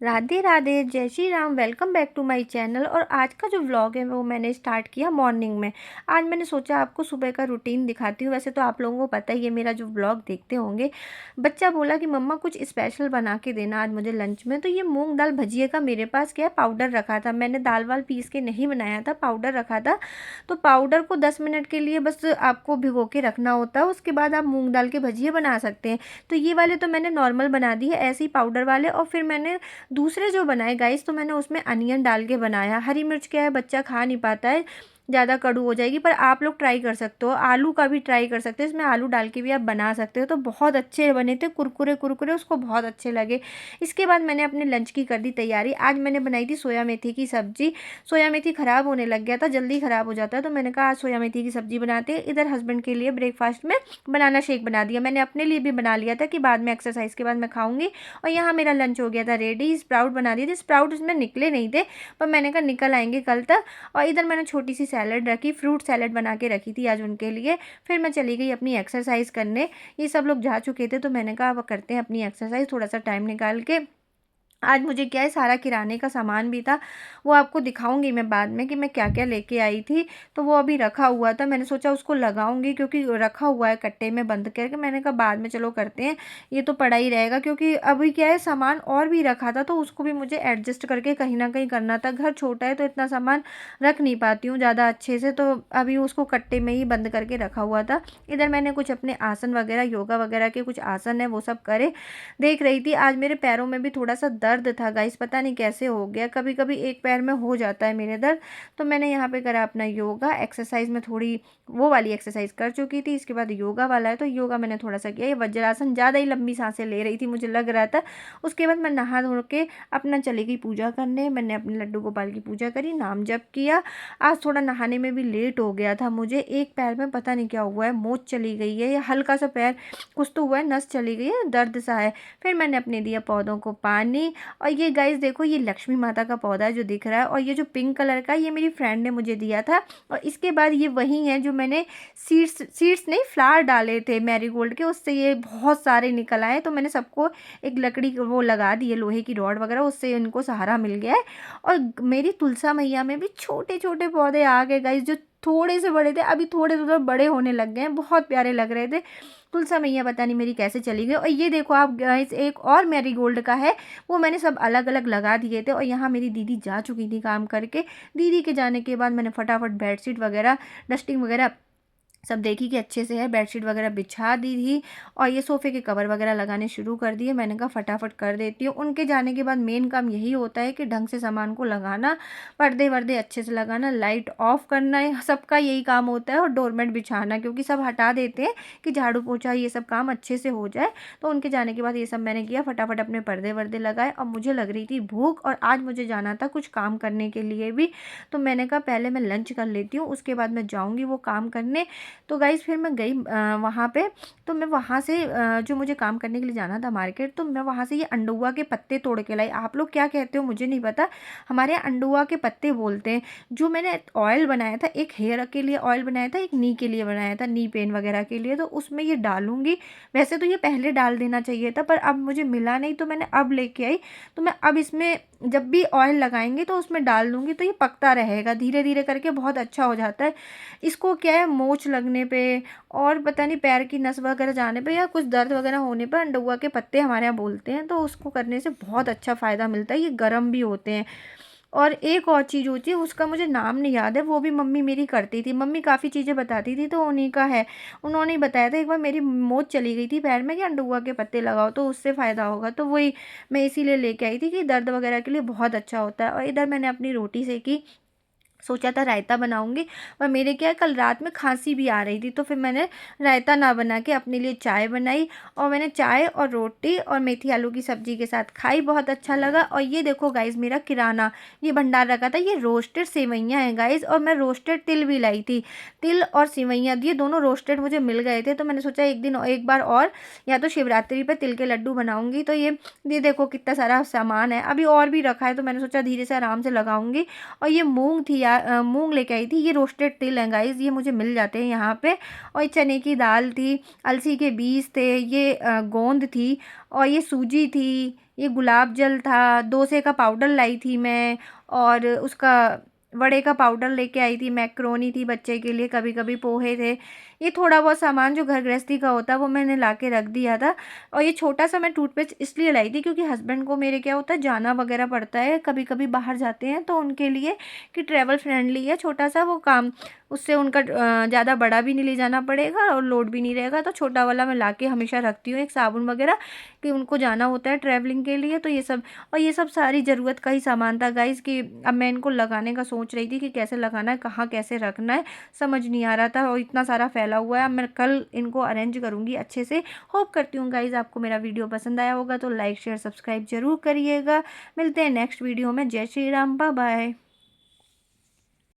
राधे राधे, जय Shri Ram. Welcome back to my channel. और आज का जो व्लॉग है वो मैंने स्टार्ट किया मॉर्निंग में। आज मैंने सोचा आपको सुबह का रूटीन दिखाती हूँ। वैसे तो आप लोगों को पता ही है, मेरा जो व्लॉग देखते होंगे। बच्चा बोला कि मम्मा कुछ स्पेशल बना के देना आज मुझे लंच में। तो ये मूंग दाल भजिए का मेरे पास क्या पाउडर रखा था। मैंने दाल वाल पीस के नहीं बनाया था, पाउडर रखा था। तो पाउडर को 10 मिनट के लिए बस आपको भिगो के रखना होता है। उसके बाद आप मूँग दाल के भजिए बना सकते हैं। तो ये वाले तो मैंने नॉर्मल बना दी है, ऐसे ही पाउडर वाले। और फिर मैंने दूसरे जो बनाए गाइस, तो मैंने उसमें अनियन डाल के बनाया। हरी मिर्च क्या है, बच्चा खा नहीं पाता है, ज़्यादा कड़ू हो जाएगी। पर आप लोग ट्राई कर सकते हो, आलू का भी ट्राई कर सकते हो, इसमें आलू डाल के भी आप बना सकते हो। तो बहुत अच्छे बने थे, कुरकुरे कुरकुरे, उसको बहुत अच्छे लगे। इसके बाद मैंने अपने लंच की कर दी तैयारी। आज मैंने बनाई थी सोया मेथी की सब्जी। सोया मेथी ख़राब होने लग गया था, जल्दी ख़राब हो जाता है, तो मैंने कहा आज सोया मेथी की सब्जी बनाते हैं। इधर हस्बैंड के लिए ब्रेकफास्ट में बनाना शेक बना दिया। मैंने अपने लिए भी बना लिया था कि बाद में एक्सरसाइज के बाद मैं खाऊंगी। और यहाँ मेरा लंच हो गया था रेडी। स्प्राउट बना दिए थे, स्प्राउट इसमें निकले नहीं थे, पर मैंने कहा निकल आएंगे कल तक। और इधर मैंने छोटी सी सैलड रखी, फ्रूट सैलड बना के रखी थी आज उनके लिए। फिर मैं चली गई अपनी एक्सरसाइज करने। ये सब लोग जा चुके थे, तो मैंने कहा अब करते हैं अपनी एक्सरसाइज थोड़ा सा टाइम निकाल के। आज मुझे क्या है, सारा किराने का सामान भी था, वो आपको दिखाऊंगी मैं बाद में कि मैं क्या क्या लेके आई थी। तो वो अभी रखा हुआ था, मैंने सोचा उसको लगाऊंगी क्योंकि रखा हुआ है कट्टे में बंद करके। मैंने कहा बाद में चलो करते हैं, ये तो पड़ा ही रहेगा। क्योंकि अभी क्या है, सामान और भी रखा था, तो उसको भी मुझे एडजस्ट करके कहीं ना कहीं करना था। घर छोटा है तो इतना सामान रख नहीं पाती हूँ ज़्यादा अच्छे से, तो अभी उसको कट्टे में ही बंद करके रखा हुआ था। इधर मैंने कुछ अपने आसन वगैरह, योगा वगैरह के कुछ आसन है वो सब करे देख रही थी। आज मेरे पैरों में भी थोड़ा सा दर्द था गाइस, पता नहीं कैसे हो गया, कभी कभी एक पैर में हो जाता है मेरे दर्द। तो मैंने यहाँ पे करा अपना योगा। एक्सरसाइज में थोड़ी वो वाली एक्सरसाइज कर चुकी थी, इसके बाद योगा वाला है, तो योगा मैंने थोड़ा सा किया। ये वज्रासन ज़्यादा ही लंबी सांसें ले रही थी, मुझे लग रहा था। उसके बाद मैं नहा धो के अपना चली गई पूजा करने। मैंने अपने लड्डू गोपाल की पूजा करी, नाम जप किया। आज थोड़ा नहाने में भी लेट हो गया था मुझे। एक पैर में पता नहीं क्या हुआ है, मोच चली गई है या हल्का सा पैर कुछ तो हुआ है, नस चली गई है, दर्द सा है। फिर मैंने अपने दिया पौधों को पानी। और ये गाइस देखो, ये लक्ष्मी माता का पौधा है जो दिख रहा है। और ये जो पिंक कलर का, ये मेरी फ्रेंड ने मुझे दिया था। और इसके बाद ये वही है जो मैंने सीड्स नहीं, फ्लावर डाले थे मैरीगोल्ड के, उससे ये बहुत सारे निकल आए। तो मैंने सबको एक लकड़ी वो लगा दी है, लोहे की रॉड वगैरह, उससे इनको सहारा मिल गया है। और मेरी तुलसा मैया में भी छोटे छोटे पौधे आ गए गाइस, जो थोड़े से बड़े थे, अभी थोड़े थोड़े बड़े होने लग गए हैं, बहुत प्यारे लग रहे थे। तुलसा मैया पता नहीं मेरी कैसे चली गई। और ये देखो आप गाइस, एक और मैरीगोल्ड का है, वो मैंने सब अलग अलग लगा दिए थे। और यहाँ मेरी दीदी जा चुकी थी काम करके। दीदी के जाने के बाद मैंने फटाफट बेडशीट वगैरह, डस्टिंग वगैरह सब देखी कि अच्छे से है, बेडशीट वगैरह बिछा दी थी। और ये सोफ़े के कवर वगैरह लगाने शुरू कर दिए। मैंने कहा फटाफट कर देती हूँ। उनके जाने के बाद मेन काम यही होता है कि ढंग से सामान को लगाना, पर्दे वर्दे अच्छे से लगाना, लाइट ऑफ करना है, सबका यही काम होता है। और डोरमेट बिछाना, क्योंकि सब हटा देते हैं कि झाड़ू पोछा ये सब काम अच्छे से हो जाए। तो उनके जाने के बाद ये सब मैंने किया, फटाफट अपने पर्दे वर्दे लगाए। और मुझे लग रही थी भूख, और आज मुझे जाना था कुछ काम करने के लिए भी। तो मैंने कहा पहले मैं लंच कर लेती हूँ, उसके बाद मैं जाऊँगी वो काम करने। तो गाइज़ फिर मैं गई वहाँ पे। तो मैं वहाँ से जो मुझे काम करने के लिए जाना था मार्केट, तो मैं वहाँ से ये अंडुआ के पत्ते तोड़ के लाई। आप लोग क्या कहते हो मुझे नहीं पता, हमारे यहाँ अंडुआ के पत्ते बोलते हैं। जो मैंने ऑयल बनाया था, एक हेयर के लिए ऑयल बनाया था, एक नी के लिए बनाया था, नी पेन वगैरह के लिए, तो उसमें ये डालूंगी। वैसे तो ये पहले डाल देना चाहिए था, पर अब मुझे मिला नहीं, तो मैंने अब लेके आई। तो मैं अब इसमें जब भी ऑयल लगाएंगे तो उसमें डाल दूंगी, तो ये पकता रहेगा धीरे धीरे करके, बहुत अच्छा हो जाता है। इसको क्या है, मोच लगने पे और पता नहीं पैर की नस वगैरह जाने पे या कुछ दर्द वगैरह होने पर अंडुआ के पत्ते हमारे यहाँ बोलते हैं, तो उसको करने से बहुत अच्छा फ़ायदा मिलता है। ये गर्म भी होते हैं। और एक और चीज़ होती है, उसका मुझे नाम नहीं याद है, वो भी मम्मी मेरी करती थी। मम्मी काफ़ी चीज़ें बताती थी, तो उन्हीं का है। उन्होंने ही बताया था, एक बार मेरी मोच चली गई थी पैर में कि अंडुआ के पत्ते लगाओ तो उससे फ़ायदा होगा। तो वही मैं इसीलिए लेके आई थी कि दर्द वगैरह के लिए बहुत अच्छा होता है। और इधर मैंने अपनी रोटी सेकी, सोचा था रायता बनाऊंगी। और मेरे क्या है, कल रात में खांसी भी आ रही थी, तो फिर मैंने रायता ना बना के अपने लिए चाय बनाई। और मैंने चाय और रोटी और मेथी आलू की सब्जी के साथ खाई, बहुत अच्छा लगा। और ये देखो गाइस, मेरा किराना, ये भंडार रखा था, ये रोस्टेड सेवइयाँ हैं गाइस। और मैं रोस्टेड तिल भी लाई थी, तिल और सेवइयाँ, ये दोनों रोस्टेड मुझे मिल गए थे। तो मैंने सोचा एक दिन एक बार और, या तो शिवरात्रि पर तिल के लड्डू बनाऊंगी। तो ये देखो कितना सारा सामान है, अभी और भी रखा है, तो मैंने सोचा धीरे से आराम से लगाऊंगी। और ये मूंग थी यार, मूंग लेके आई थी। ये रोस्टेड तिल हैं गाइस, ये मुझे मिल जाते हैं यहाँ पे। और ये चने की दाल थी, अलसी के बीज थे, ये गोंद थी, और ये सूजी थी, ये गुलाब जल था, डोसे का पाउडर लाई थी मैं, और उसका वड़े का पाउडर लेके आई थी, मैक्रोनी थी बच्चे के लिए, कभी कभी पोहे थे। ये थोड़ा बहुत सामान जो घर गृहस्थी का होता है वो मैंने ला के रख दिया था। और ये छोटा सा मैं टूथपेस्ट इसलिए लाई थी क्योंकि हस्बैंड को मेरे क्या होता है, जाना वगैरह पड़ता है, कभी कभी बाहर जाते हैं, तो उनके लिए कि ट्रैवल फ्रेंडली है छोटा सा वो काम, उससे उनका ज़्यादा बड़ा भी नहीं ले जाना पड़ेगा और लोड भी नहीं रहेगा। तो छोटा वाला मैं ला के हमेशा रखती हूँ, एक साबुन वगैरह, कि उनको जाना होता है ट्रैवलिंग के लिए। तो ये सब, और ये सब सारी ज़रूरत का ही सामान था गाइज़, कि अब मैं इनको लगाने का सोच रही थी कि कैसे लगाना है, कहाँ कैसे रखना है, समझ नहीं आ रहा था। और इतना सारा फैला हुआ है, अब मैं कल इनको अरेंज करूँगी अच्छे से। होप करती हूँ गाइज़ आपको मेरा वीडियो पसंद आया होगा, तो लाइक शेयर सब्सक्राइब जरूर करिएगा। मिलते हैं नेक्स्ट वीडियो में। जय श्री राम, बाय बाय।